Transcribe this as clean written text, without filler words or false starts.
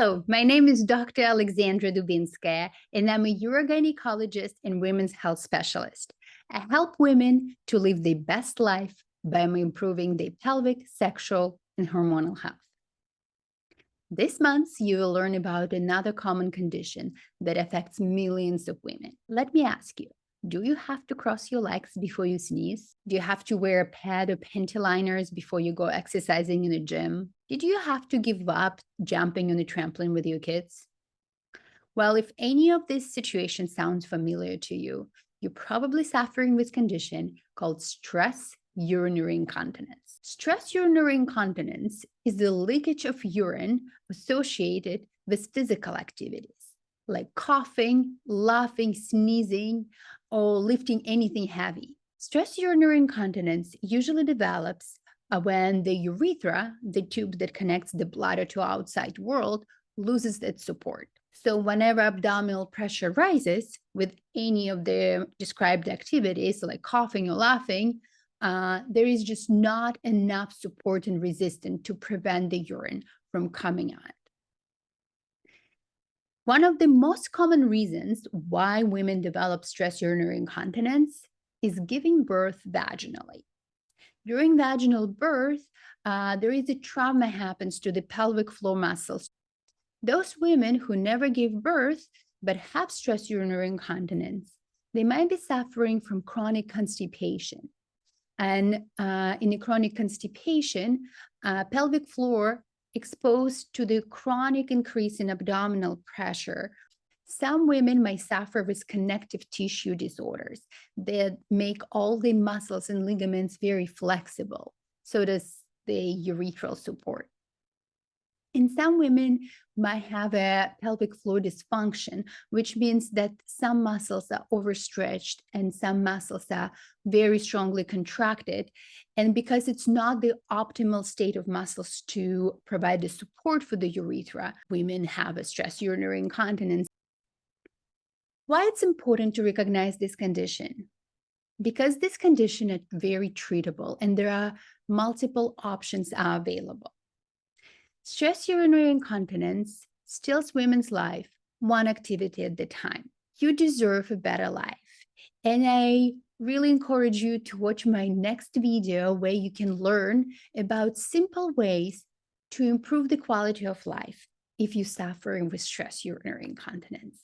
Hello, my name is Dr. Alexandra Dubinskaya, and I'm a urogynecologist and women's health specialist. I help women to live their best life by improving their pelvic, sexual, and hormonal health. This month, you will learn about another common condition that affects millions of women. Let me ask you, do you have to cross your legs before you sneeze? Do you have to wear a pad or pantyliners before you go exercising in the gym? Did you have to give up jumping on the trampoline with your kids? Well, if any of this situation sounds familiar to you, you're probably suffering with condition called stress urinary incontinence. Stress urinary incontinence is the leakage of urine associated with physical activities like coughing, laughing, sneezing, or lifting anything heavy. Stress urinary incontinence usually develops when the urethra, the tube that connects the bladder to outside world, loses its support. So whenever abdominal pressure rises with any of the described activities like coughing or laughing, there is just not enough support and resistance to prevent the urine from coming out. One of the most common reasons why women develop stress urinary incontinence is giving birth vaginally. During vaginal birth, there is a trauma happens to the pelvic floor muscles. Those women who never gave birth but have stress urinary incontinence, they might be suffering from chronic constipation. And in a chronic constipation, pelvic floor exposed to the chronic increase in abdominal pressure. Some women may suffer with connective tissue disorders that make all the muscles and ligaments very flexible. So does the urethral support. And some women might have a pelvic floor dysfunction, which means that some muscles are overstretched and some muscles are very strongly contracted. And because it's not the optimal state of muscles to provide the support for the urethra, women have a stress urinary incontinence. Why it's important to recognize this condition? Because this condition is very treatable and there are multiple options are available. Stress urinary incontinence steals women's life one activity at a time. You deserve a better life. And I really encourage you to watch my next video where you can learn about simple ways to improve the quality of life if you're suffering with stress urinary incontinence.